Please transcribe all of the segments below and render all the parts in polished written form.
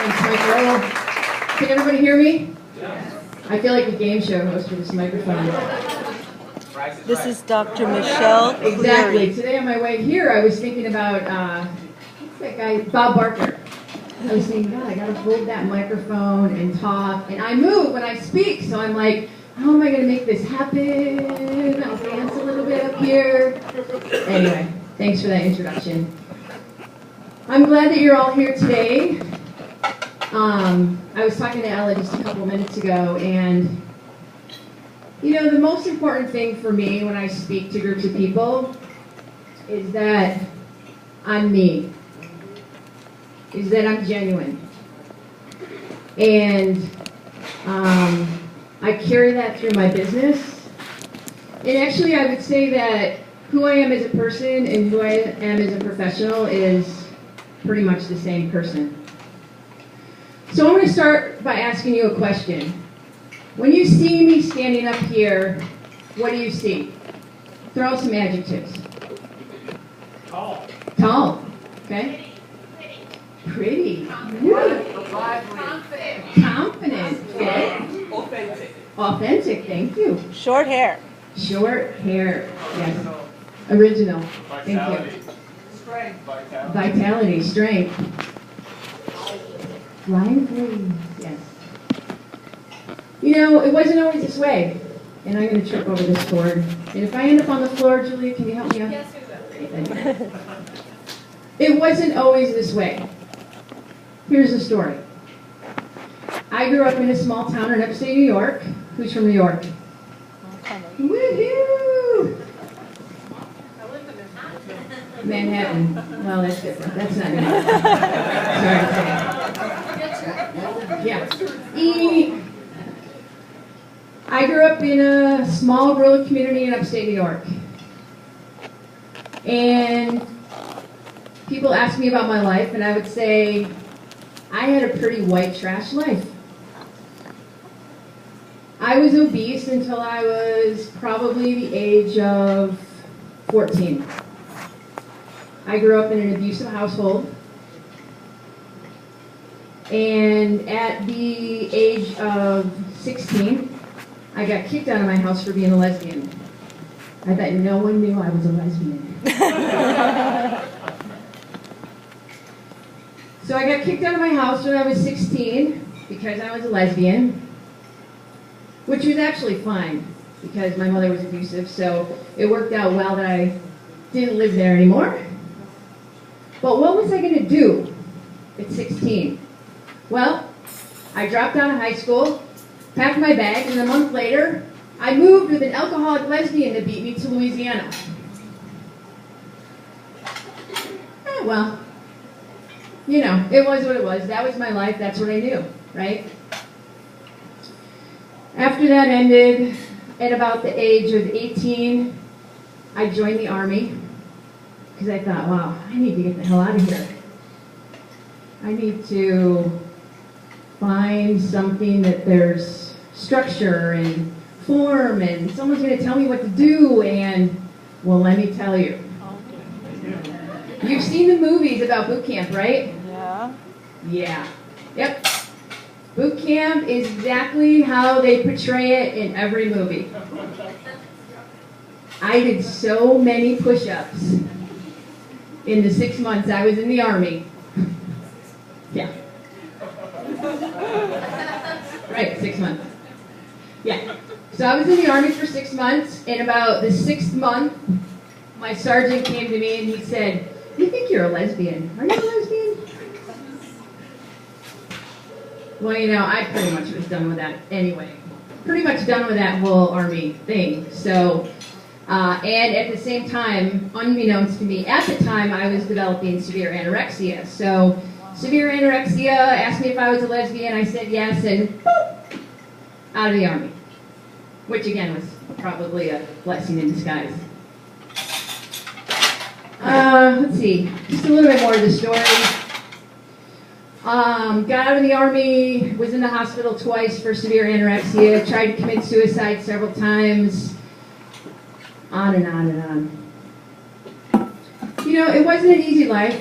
Thanks, Michael. Can everybody hear me? Yes. I feel like a game show host with this microphone. This is Dr. Michelle Cleere. Exactly. Today on my way here, I was thinking about, what's that guy? Bob Barker. I was thinking, God, I gotta hold that microphone and talk. And I move when I speak, so I'm like, how am I gonna make this happen? I'll dance a little bit up here. Anyway, thanks for that introduction. I'm glad that you're all here today. I was talking to Ella just a couple minutes ago, and you know, the most important thing for me when I speak to groups of people is that I'm me, is that I'm genuine. And I carry that through my business. And actually, I would say that who I am as a person and who I am as a professional is pretty much the same person. So I'm going to start by asking you a question. When you see me standing up here, what do you see? Throw out some adjectives. Tall. Tall. Okay. Pretty. Confident. Confident. Okay. Authentic. Authentic. Thank you. Short hair. Short hair. Yes. Original. Thank Vitality. you. Strength. Vitality. Vitality. Strength. Flying free. Yes. You know, it wasn't always this way. And I'm going to trip over this board. And if I end up on the floor, Julia, can you help me out? Yes, we will. It wasn't always this way. Here's the story. I grew up in a small town in upstate New York. Who's from New York? Woohoo! I lived in this. Manhattan. Well, that's different. That's not New York. Sorry to say. Yeah. I grew up in a small rural community in upstate New York. And people ask me about my life, and I would say I had a pretty white trash life. I was obese until I was probably the age of 14. I grew up in an abusive household. And at the age of 16, I got kicked out of my house for being a lesbian. I bet no one knew I was a lesbian. So I got kicked out of my house when I was 16 because I was a lesbian, which was actually fine because my mother was abusive, so it worked out well that I didn't live there anymore. But what was I going to do at 16? Well, I dropped out of high school, packed my bags, and a month later, I moved with an alcoholic lesbian that beat me to Louisiana. Well, you know, it was what it was. That was my life. That's what I knew, right? After that ended, at about the age of 18, I joined the Army because I thought, wow, I need to get the hell out of here. I need to find something that there's structure and form and someone's going to tell me what to do, and, well, let me tell you. You've seen the movies about boot camp, right? Yeah. Yeah. Yep. Boot camp is exactly how they portray it in every movie. I did so many push-ups in the 6 months I was in the Army. Yeah. Right, 6 months. Yeah. So I was in the Army for 6 months, and about the 6th month, my sergeant came to me and he said, "You think you're a lesbian? Are you a lesbian?" Well, you know, I pretty much was done with that anyway. Pretty much done with that whole Army thing. So, and at the same time, unbeknownst to me, at the time I was developing severe anorexia. So, severe anorexia, asked me if I was a lesbian, I said yes, and boop, out of the Army. Which again was probably a blessing in disguise. Let's see, just a little bit more of the story. Got out of the Army, was in the hospital twice for severe anorexia, tried to commit suicide several times, on and on and on. You know, it wasn't an easy life,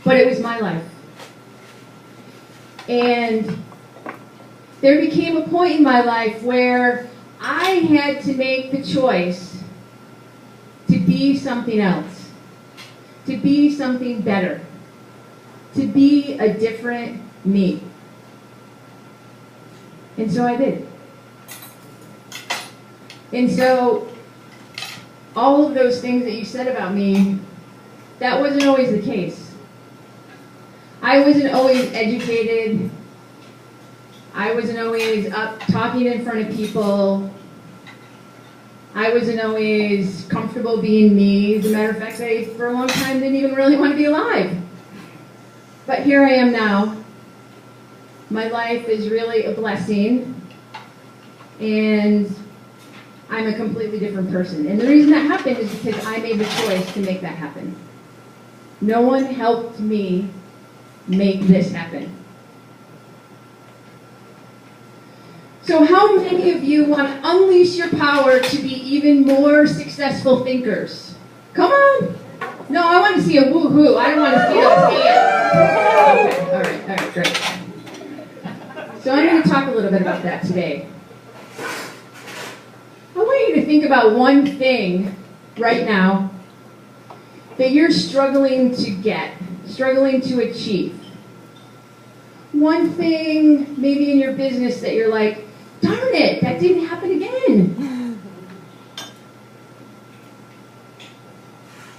but it was my life. And there became a point in my life where I had to make the choice to be something else, to be something better, to be a different me. And so I did. And so all of those things that you said about me, that wasn't always the case. I wasn't always educated. I wasn't always up talking in front of people. I wasn't always comfortable being me. As a matter of fact, I, for a long time, didn't even really want to be alive. But here I am now. My life is really a blessing. And I'm a completely different person. And the reason that happened is because I made the choice to make that happen. No one helped me make this happen. So how many of you want to unleash your power to be even more successful thinkers? Come on. No, I want to see a woo-hoo. I don't want to see those hands. Okay, all right, great. So I'm going to talk a little bit about that today. I want you to think about one thing right now that you're struggling to get, struggling to achieve. One thing maybe in your business that you're like, darn it, that didn't happen again.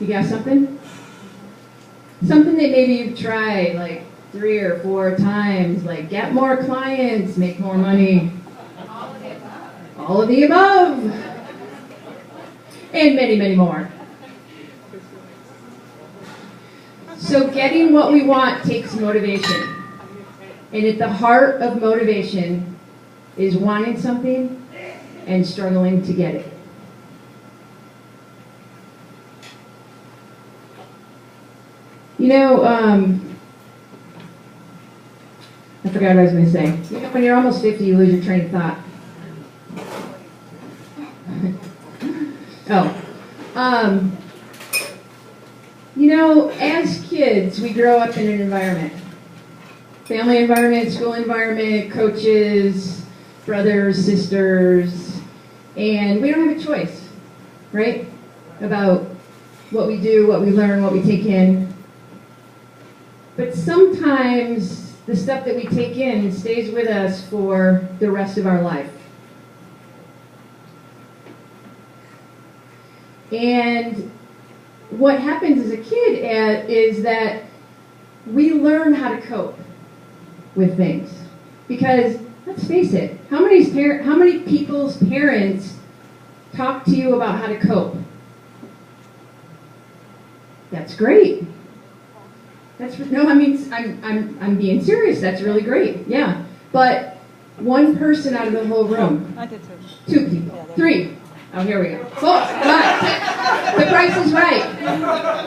You got something? Something that maybe you've tried like 3 or 4 times, like get more clients, make more money. All of the above. And many, many more. So getting what we want takes motivation. And at the heart of motivation is wanting something and struggling to get it. You know, I forgot what I was going to say. You know, when you're almost 50, you lose your train of thought. You know, as kids, we grow up in an environment. Family environment, school environment, coaches, brothers, sisters, and we don't have a choice, right? About what we do, what we learn, what we take in. But sometimes the stuff that we take in stays with us for the rest of our life. And what happens as a kid is that we learn how to cope with things. Because, let's face it, how many people's parents talk to you about how to cope? That's great. I'm being serious. That's really great. Yeah. But one person out of the whole room. I did too. 2 people. 3. Oh, here we go. 4. Come on. The price is right.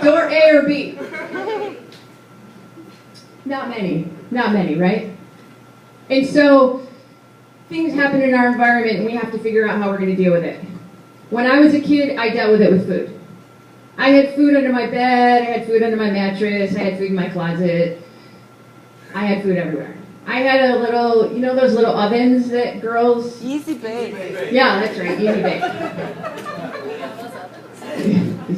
Door A or B. Not many, right? And so things happen in our environment and we have to figure out how we're going to deal with it. When I was a kid, I dealt with it with food. I had food under my bed, I had food under my mattress, I had food in my closet. I had food everywhere. I had a little, you know those little ovens that girls... Easy bake. Yeah, that's right, easy bake.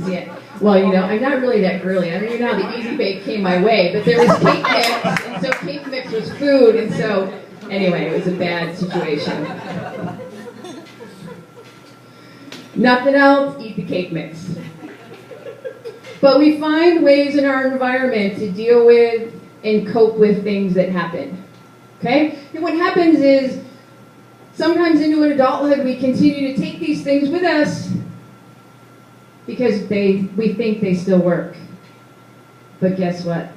Yeah. Well, you know, I'm not really that girly. I don't even know how the easy bake came my way, but there was cake mix, and so cake mix was food, and so, anyway, it was a bad situation. Nothing else, eat the cake mix. But we find ways in our environment to deal with and cope with things that happen. Okay? And what happens is, sometimes into adulthood, we continue to take these things with us because we think they still work. But guess what?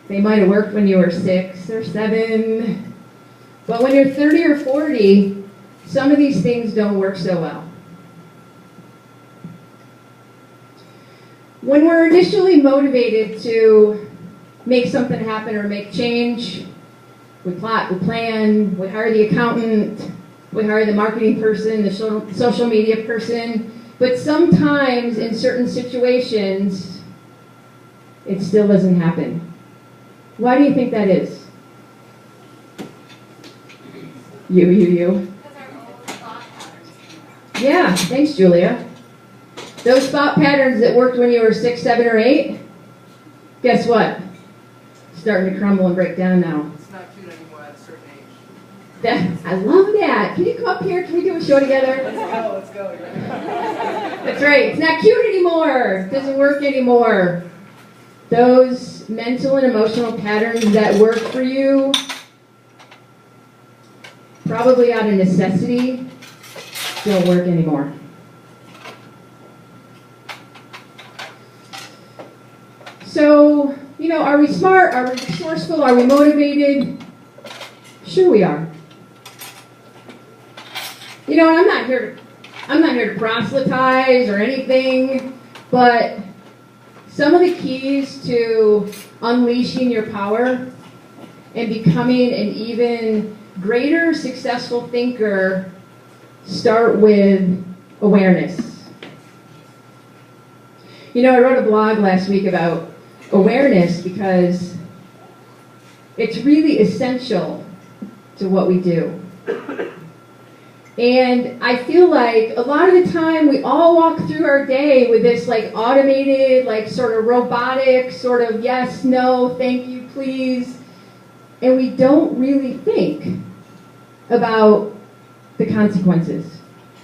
They might have worked when you were 6 or 7. But when you're 30 or 40, some of these things don't work so well. When we're initially motivated to make something happen or make change, we plot, we plan, we hire the accountant, we hire the marketing person, the social media person, but sometimes in certain situations, it still doesn't happen. Why do you think that is? You. Yeah, thanks, Julia. Those thought patterns that worked when you were 6, 7, or 8, guess what? Starting to crumble and break down now. It's not cute anymore at a certain age. I love that. Can you come up here? Can we do a show together? Let's go. That's right. It's not cute anymore. It doesn't work anymore. Those mental and emotional patterns that work for you, probably out of necessity, don't work anymore. So, are we smart? Are we resourceful? Are we motivated? Sure we are. And I'm not here to proselytize or anything, but some of the keys to unleashing your power and becoming an even greater successful thinker start with awareness. I wrote a blog last week about awareness because it's really essential to what we do. And I feel like a lot of the time we all walk through our day with this automated, sort of robotic, sort of yes, no, thank you, please. And we don't really think about the consequences.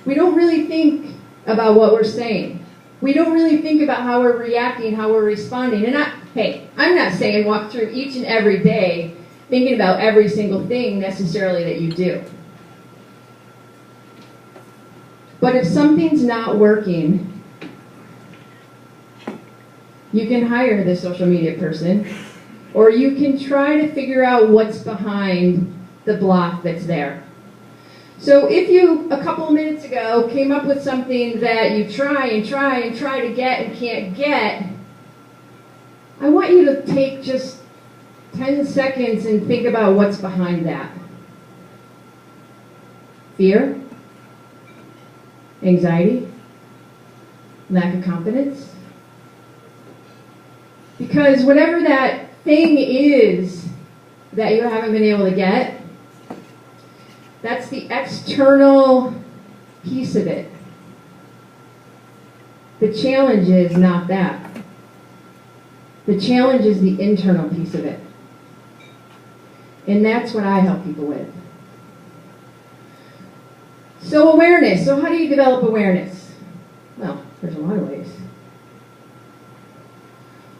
We don't really think about what we're saying. We don't really think about how we're reacting, how we're responding. And I'm not saying walk through each and every day thinking about every single thing necessarily that you do. But if something's not working, you can hire the social media person, or you can try to figure out what's behind the block that's there. So if you, a couple of minutes ago, came up with something that you try to get and can't get, I want you to take just 10 seconds and think about what's behind that. Fear? Anxiety? Lack of confidence? Because whatever that thing is that you haven't been able to get, that's the external piece of it. The challenge is not that. The challenge is the internal piece of it. And that's what I help people with. So awareness. So how do you develop awareness? Well, there's a lot of ways.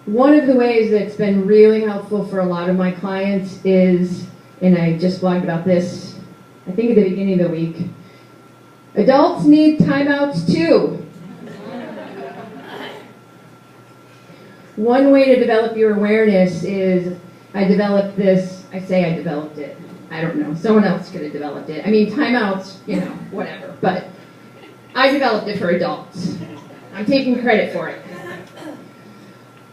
One of the ways that's been really helpful for a lot of my clients is, and I just blogged about this, I think at the beginning of the week, adults need timeouts too. One way to develop your awareness is, I developed this, I say I developed it. I don't know, someone else could have developed it. I mean, timeouts, whatever, but I developed it for adults. I'm taking credit for it.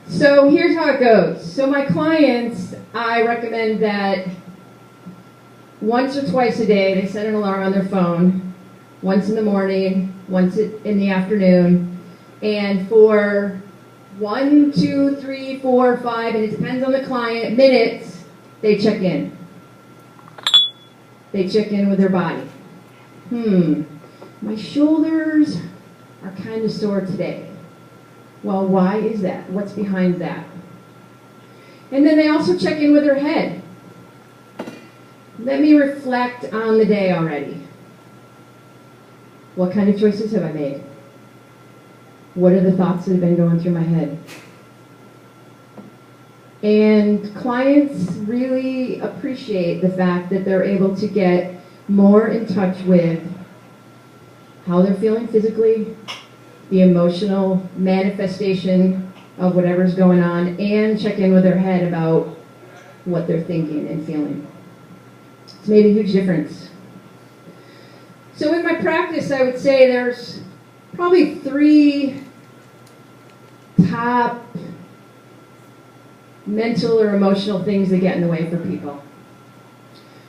So here's how it goes. So my clients, I recommend that once or twice a day, they set an alarm on their phone, once in the morning, once in the afternoon, and for 1, 2, 3, 4, 5, and it depends on the client, minutes, they check in. They check in with their body. My shoulders are kind of sore today. Well, why is that? What's behind that? And then they also check in with their head. Let me reflect on the day already. What kind of choices have I made? What are the thoughts that have been going through my head? And clients really appreciate the fact that they're able to get more in touch with how they're feeling physically, the emotional manifestation of whatever's going on, and check in with their head about what they're thinking and feeling. It's made a huge difference. So in my practice, I would say there's probably 3 top mental or emotional things that get in the way for people.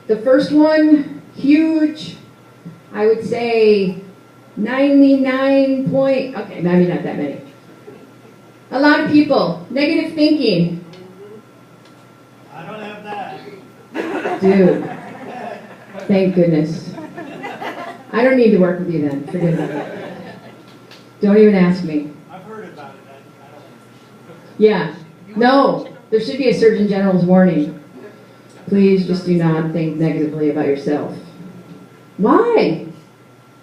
The first one, huge, I would say 99 point, okay, maybe not that many. A lot of people, negative thinking. I Dude, thank goodness. I don't need to work with you then. Forget about it. Don't even ask me. I've heard about it. I don't. Yeah. No, there should be a Surgeon General's warning. Please just do not think negatively about yourself. Why?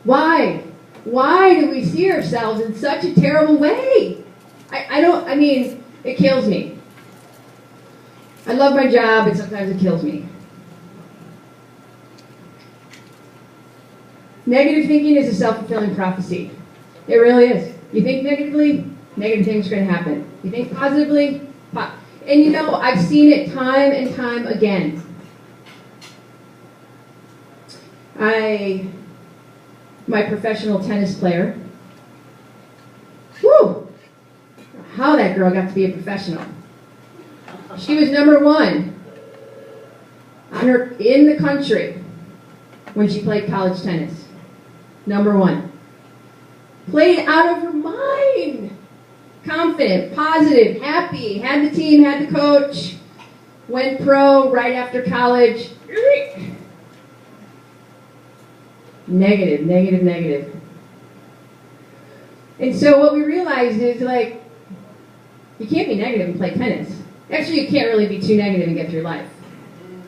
Why? Why do we see ourselves in such a terrible way? I mean, it kills me. I love my job, and sometimes it kills me. Negative thinking is a self-fulfilling prophecy. It really is. You think negatively, negative things are going to happen. You think positively, and you know, I've seen it time and time again. My professional tennis player, whew, how that girl got to be a professional. She was #1 in the country when she played college tennis. #1. Played out of her mind. Confident, positive, happy, had the team, had the coach, went pro right after college. Negative, negative, negative. And so what we realized is, like, you can't be negative and play tennis. Actually, you can't really be too negative and get through life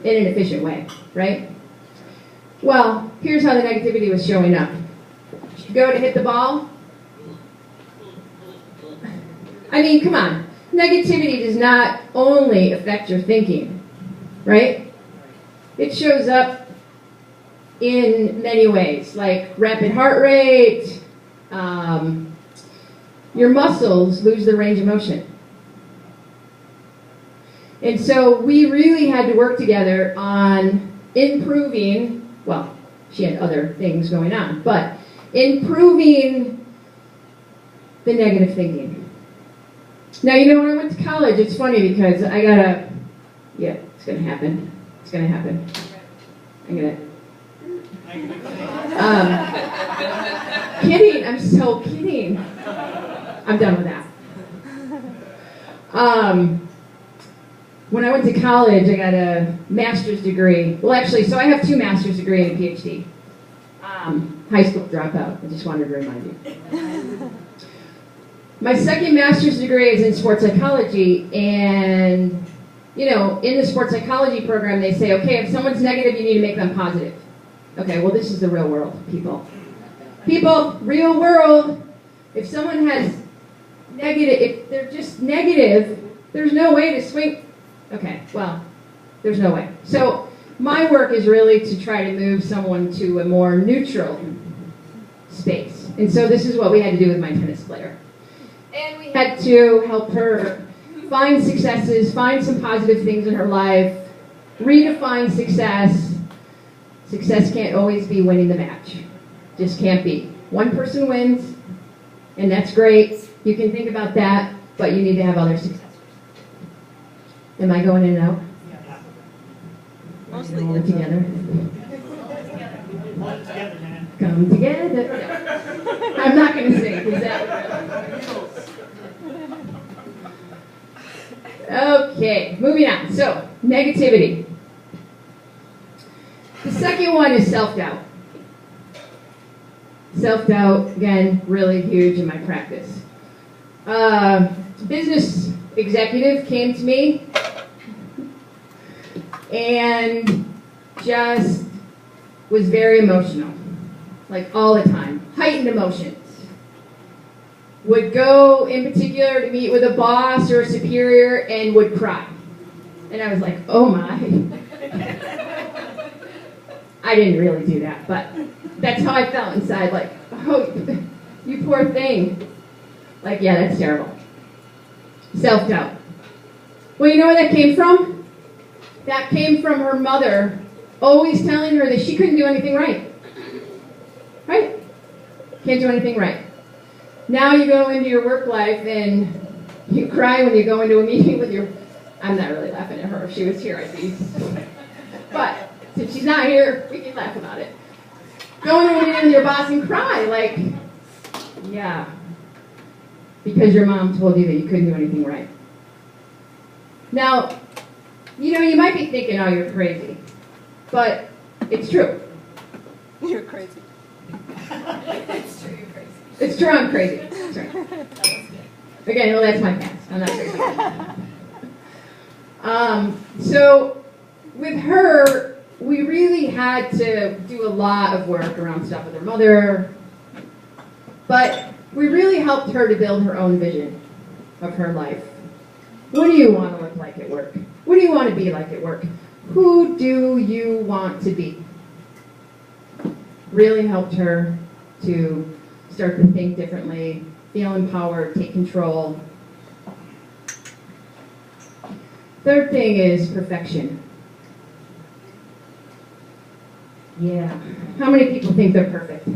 in an efficient way, right? Well, here's how the negativity was showing up. She'd go to hit the ball. I mean, come on. Negativity does not only affect your thinking, right? It shows up in many ways, like rapid heart rate, your muscles lose their range of motion. And so we really had to work together on improving, well, she had other things going on, but improving the negative thinking. Now, you know, when I went to college, it's funny because yeah, it's going to happen. It's going to happen. I'm going to... Kidding, I'm so kidding. I'm done with that. When I went to college, I got a master's degree. Well, actually, so I have 2 master's degrees and a PhD. High school dropout, I just wanted to remind you. My second master's degree is in sports psychology, and, you know, in the sports psychology program, they say, okay, if someone's negative, you need to make them positive. Okay, well, this is the real world, people. People, real world. If someone has negative, if they're just negative, there's no way to swing. Okay, well, there's no way. So my work is really to try to move someone to a more neutral space. And so this is what we had to do with my tennis player. And we had to help her find successes, find some positive things in her life, redefine success. Success can't always be winning the match. Just can't be. One person wins, and that's great. You can think about that, but you need to have other successors. Am I going in and out? Mostly all together. Come together. I'm not going to sing because that would. Okay, moving on. So, negativity. The second one is self-doubt. Self-doubt, again, really huge in my practice. Business executive came to me and just was very emotional, like all the time, heightened emotions. Would go in particular to meet with a boss or a superior and would cry. And I was like, oh my. I didn't really do that, but that's how I felt inside, like, oh, you poor thing. Like, yeah, that's terrible. Self-doubt. Well, you know where that came from? That came from her mother always telling her that she couldn't do anything right. Right? Can't do anything right. Now you go into your work life and you cry when you go into a meeting with your... I'm not really laughing at her. If she was here, I'd be... But since she's not here, we can laugh about it. Go into a meeting with your boss and cry, like, yeah, because your mom told you that you couldn't do anything right. Now, You know, you might be thinking, oh, you're crazy. But it's true. You're crazy. It's true, you're crazy. It's true, I'm crazy. That's right. Again, well, that's my past. I'm not crazy. So with her, we really had to do a lot of work around stuff with her mother. But we really helped her to build her own vision of her life. What do you want to look like at work? What do you want to be like at work? Who do you want to be? Really helped her to start to think differently, feel empowered, take control. Third thing is perfection. Yeah. How many people think they're perfect?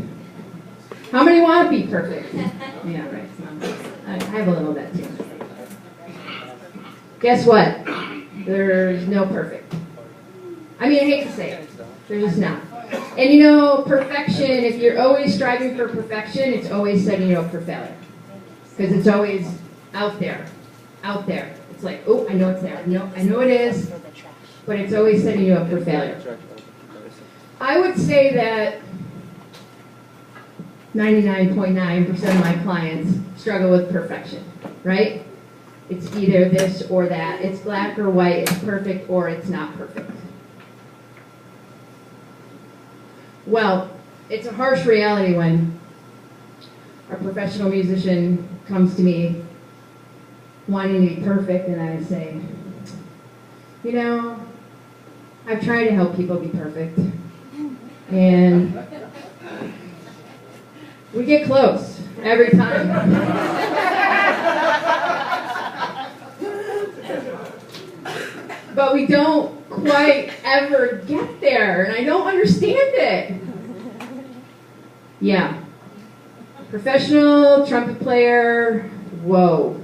How many want to be perfect? Yeah, right. I have a little of that too. Guess what? There's no perfect. I mean, I hate to say it. There's just not. And you know, perfection, if you're always striving for perfection, it's always setting you up for failure. Because it's always out there. Out there. It's like, oh, I know it's there. No, I know it is. But it's always setting you up for failure. I would say that 99.9% of my clients struggle with perfection, right? It's either this or that. It's black or white. It's perfect or it's not perfect. Well, it's a harsh reality when a professional musician comes to me wanting to be perfect, and I say, you know, I've tried to help people be perfect, and we get close every time. But we don't quite ever get there, and I don't understand it. Yeah. Professional trumpet player, whoa.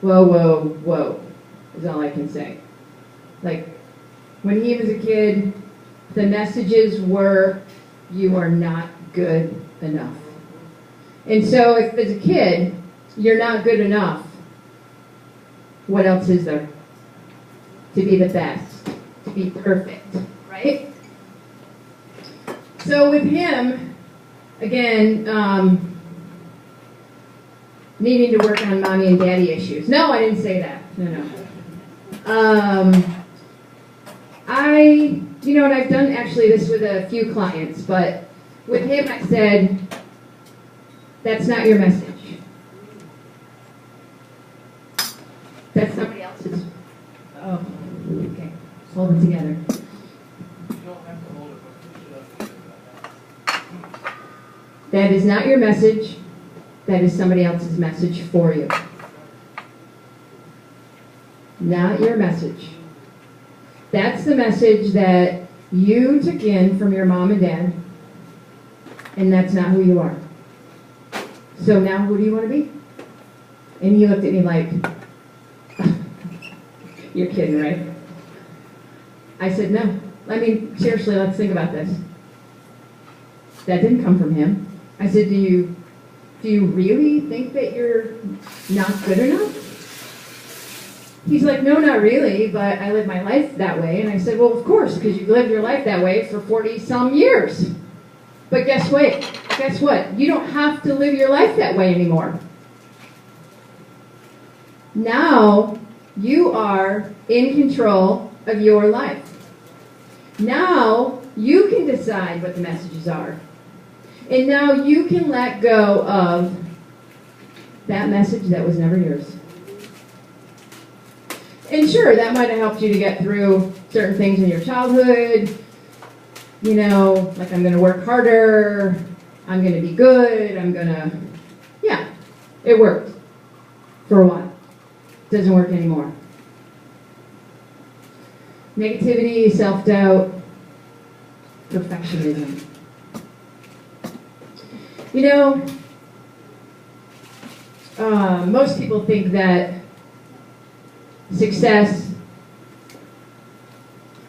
Whoa, whoa, whoa, is all I can say. Like, when he was a kid, the messages were, you are not good enough. And so if as a kid, you're not good enough, what else is there? To be the best, to be perfect, right? So with him, again, needing to work on mommy and daddy issues. No, I didn't say that. No. You know, and I've done actually this with a few clients, but with him I said, that's not your message. That's somebody else's. Oh, okay. Let's hold it together. You don't have to hold it, but push it up. That is not your message. That is somebody else's message for you. Not your message. That's the message that you took in from your mom and dad, and that's not who you are. So now who do you want to be? And he looked at me like, you're kidding, right? I said, no. I mean, seriously, let's think about this. That didn't come from him. I said, do you really think that you're not good enough? He's like, no, not really, but I live my life that way. And I said, well, of course, because you've lived your life that way for 40-some years. But guess what? Guess what? You don't have to live your life that way anymore. Now, you are in control of your life. Now, you can decide what the messages are. And now you can let go of that message that was never yours. And sure, that might have helped you to get through certain things in your childhood. You know, like I'm going to work harder, I'm going to be good, yeah, it worked for a while. It doesn't work anymore. Negativity, self-doubt, perfectionism. You know, most people think that success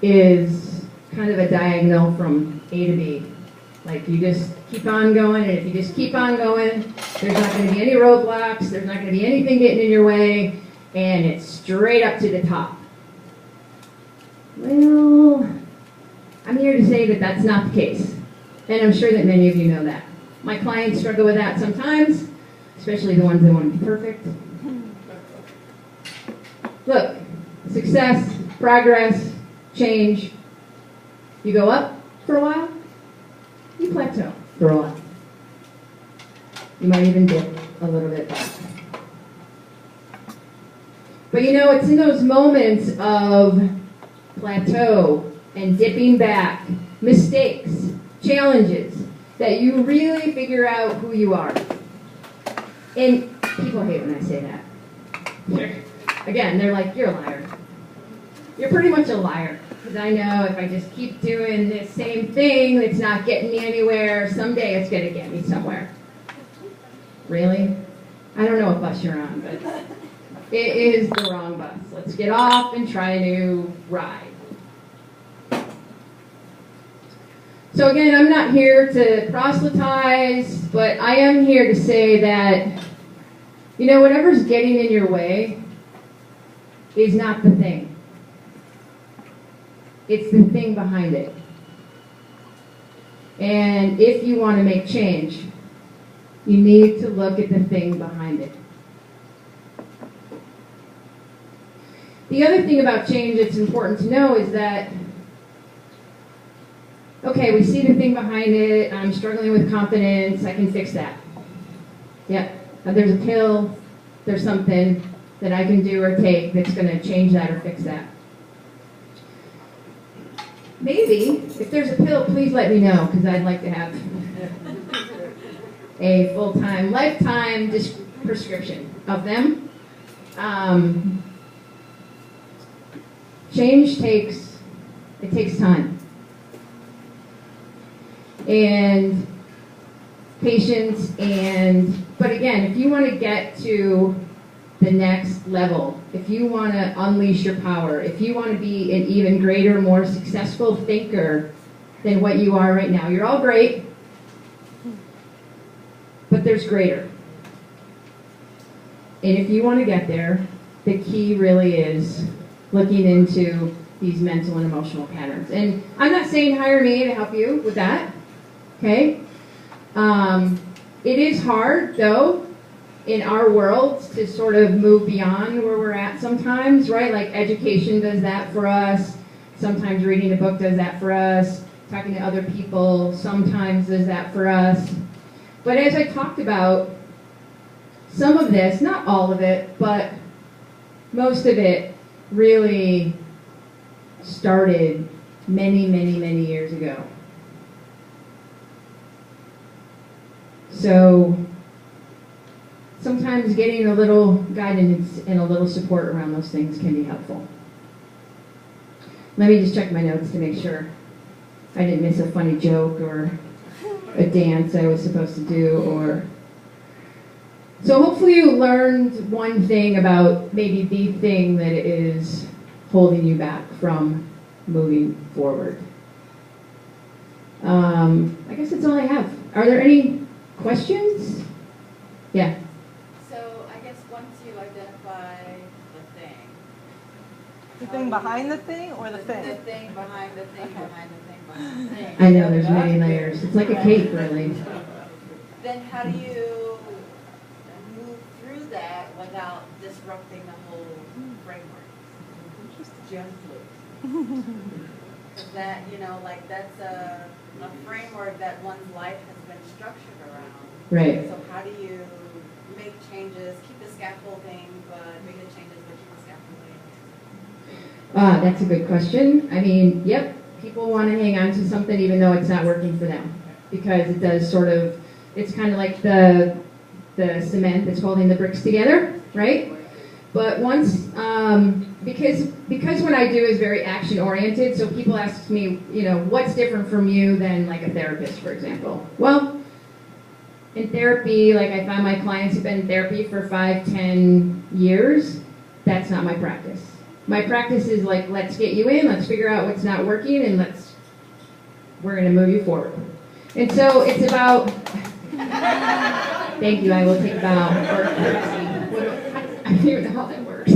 is kind of a diagonal from A to B. Like you just keep on going, and if you just keep on going, there's not going to be any roadblocks, there's not going to be anything getting in your way, and it's straight up to the top. Well, I'm here to say that that's not the case. And I'm sure that many of you know that. My clients struggle with that sometimes, especially the ones that want to be perfect. Look, success, progress, change. You go up for a while, you plateau for a while. You might even dip a little bit back. But you know, it's in those moments of plateau and dipping back, mistakes, challenges, that you really figure out who you are. And people hate when I say that. Again, they're like, you're a liar. You're pretty much a liar. Because I know if I just keep doing this same thing that's not getting me anywhere, someday it's going to get me somewhere. Really? I don't know what bus you're on, but it is the wrong bus. Let's get off and try a new ride. So again, I'm not here to proselytize, but I am here to say that, you know, whatever's getting in your way is not the thing. It's the thing behind it. And if you want to make change, you need to look at the thing behind it. The other thing about change that's important to know is that, okay, we see the thing behind it, I'm struggling with confidence, I can fix that. Yep, there's a pill, there's something that I can do or take that's going to change that or fix that. Maybe, if there's a pill, please let me know, because I'd like to have a full-time, lifetime prescription of them. Change takes time. And patience, but again, if you want to get to the next level, if you want to unleash your power, if you want to be an even greater, more successful thinker than what you are right now, you're all great, but there's greater. And if you want to get there, the key really is looking into these mental and emotional patterns. And I'm not saying hire me to help you with that, okay? It is hard, though, in our world to sort of move beyond where we're at sometimes, right? Like education does that for us. Sometimes reading a book does that for us. Talking to other people sometimes does that for us. But as I talked about, some of this, not all of it, but most of it really started many, many, many years ago. So sometimes getting a little guidance and a little support around those things can be helpful. Let me just check my notes to make sure I didn't miss a funny joke or a dance I was supposed to do, or... So hopefully you learned one thing about maybe the thing that is holding you back from moving forward. I guess that's all I have. Are there any questions? Yeah. So I guess once you identify the thing. The thing behind the thing or the thing? The thing behind the thing behind the thing behind the thing. I know, there's many layers. It's like a cake, really. Then how do you move through that without disrupting the whole framework? Gently. Because that, you know, like that's a framework that one's life has been structured around. Right. So how do you make changes, keep the scaffolding, but make the changes but keep the scaffolding? That's a good question. I mean, yep, people want to hang on to something even though it's not working for them. Because it does sort of, it's kind of like the cement that's holding the bricks together, right? But once, because what I do is very action oriented, so people ask me, you know, what's different from you than like a therapist, for example? Well, in therapy, like I find my clients who've been in therapy for 5-10 years, that's not my practice. My practice is like, let's get you in, let's figure out what's not working, and we're gonna move you forward. And so it's about, thank you, I will take a bow, or courtesy. I don't even know how that works.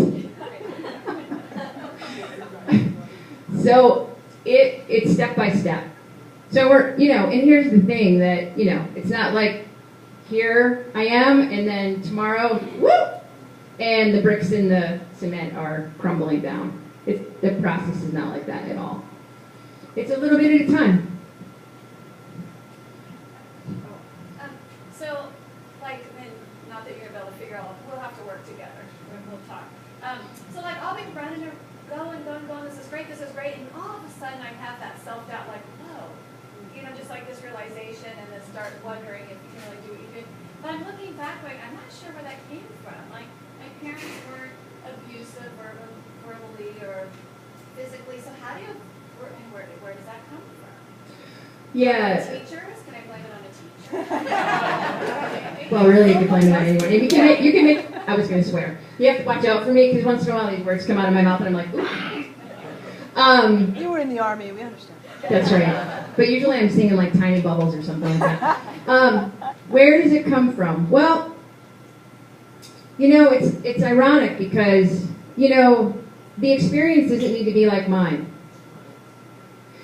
So it's step by step. So we're, and here's the thing that, it's not like here I am and then tomorrow, whoop, and the bricks in the cement are crumbling down. The process is not like that at all. It's a little bit at a time. So, like, then, not that you're gonna be able to figure out, we'll have to work together, we'll talk. So like, I'll be running and going, this is great, and all of a sudden I have that self-doubt, like, whoa, just like this realization, and then start wondering if you can really do what you did. But I'm looking back, like, I'm not sure where that came from. Like, my parents weren't abusive verbally or physically, so how do you, where does that come from? Yeah. Teachers? Can I blame it on a teacher? Well, really, you can blame it on anyone. And you can make, I was going to swear. You have to watch out for me, because once in a while these words come out of my mouth, and I'm like, ooh. You were in the Army, we understand. That's right. But usually I'm singing like Tiny Bubbles or something like that. Where does it come from? Well, it's ironic because, the experience doesn't need to be like mine.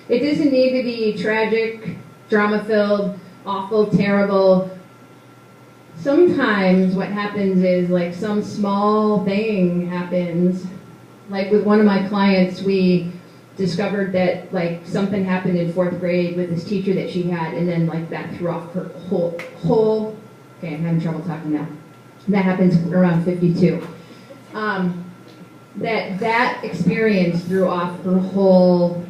It doesn't need to be tragic, drama-filled, awful, terrible. Sometimes what happens is like some small thing happens. Like with one of my clients, we discovered that like something happened in 4th grade with this teacher that she had, and then like that threw off her whole okay, I'm having trouble talking now. That happens around 52. That experience threw off her whole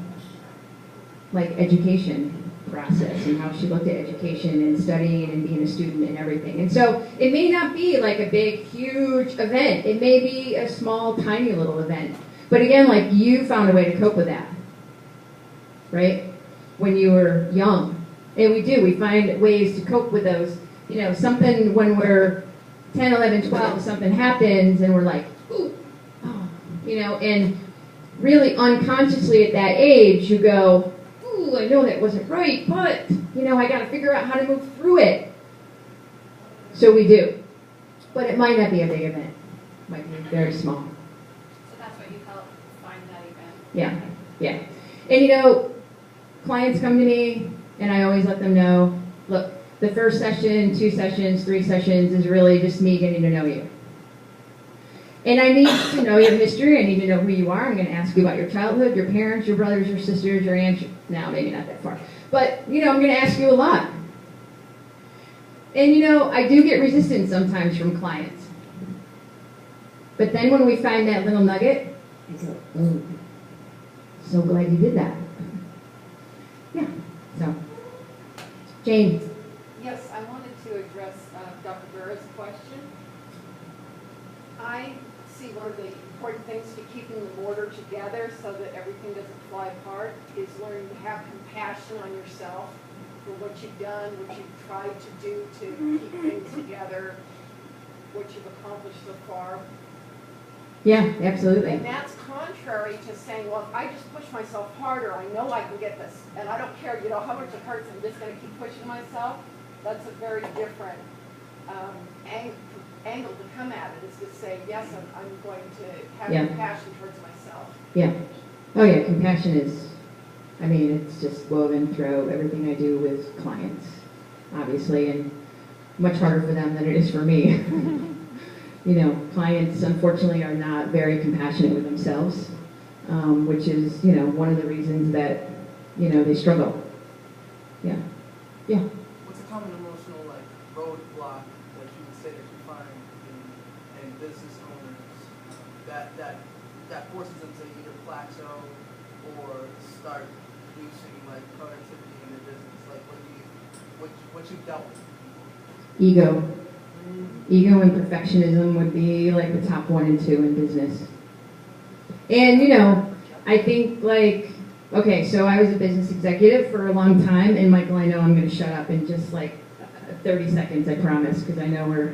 like education process and how she looked at education and studying and being a student and everything. And so it may not be like a big, huge event. It may be a small, tiny little event. But again, like you found a way to cope with that, right? When you were young. And we do, we find ways to cope with those. Something when we're 10, 11, 12, something happens and we're like, ooh, oh, and really unconsciously at that age you go, ooh, I know that wasn't right, but, I got to figure out how to move through it. So we do. But it might not be a big event. It might be very small. So that's what you help find that event? Yeah. And clients come to me, and I always let them know, look, the first session, 2 sessions, 3 sessions is really just me getting to know you. And I need to know your history. I need to know who you are. I'm going to ask you about your childhood, your parents, your brothers, your sisters, your aunts. No, maybe not that far. But, I'm going to ask you a lot. And, I do get resistance sometimes from clients. But then when we find that little nugget, I go, oh, so glad you did that. Yeah, so. Jane. Yes, I wanted to address Dr. Burr's question. I see one of the important things to keeping the mortar together so that everything doesn't fly apart is learning to have compassion on yourself for what you've done, what you've tried to do to keep things together, what you've accomplished so far. Yeah, absolutely. And that's contrary to saying, well, if I just push myself harder, I know I can get this, and I don't care, how much it hurts, I'm just going to keep pushing myself. That's a very different angle to come at it, is to say, yes, I'm going to have compassion towards myself. Yeah. Oh yeah, compassion is, it's just woven through everything I do with clients, obviously, and much harder for them than it is for me. Clients, unfortunately, are not very compassionate with themselves, which is, one of the reasons that, they struggle. Yeah. Yeah. What's a common emotional roadblock that you would say that you find in business owners that forces them to either plateau or start reaching productivity in their business? What you dealt with? Ego. Ego and perfectionism would be the top 1 and 2 in business. And I think okay, so I was a business executive for a long time, and Michael, I know I'm going to shut up in just 30 seconds, I promise, because I know we're...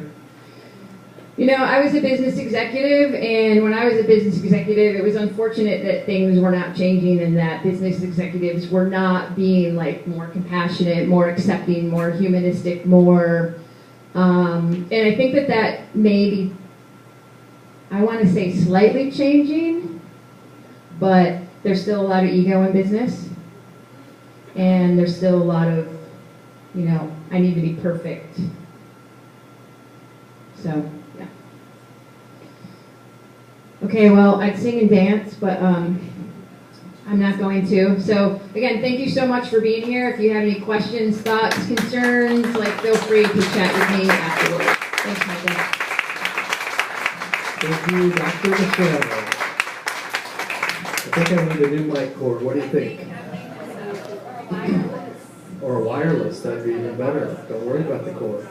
I was a business executive, and when I was a business executive, it was unfortunate that things were not changing and that business executives were not being more compassionate, more accepting, more humanistic, more... and I think that may be, I want to say slightly changing, but there's still a lot of ego in business, and there's still a lot of, you know, I need to be perfect. So, yeah. Okay, well, I'd sing and dance, but I'm not going to. So, again, thank you so much for being here. If you have any questions, thoughts, concerns, like, feel free to chat with me afterwards. Thanks, Michael. Thank you, Dr. Michelle. I think I need a new mic cord. What do you think? Or a wireless, that'd be even better. Don't worry about the cord.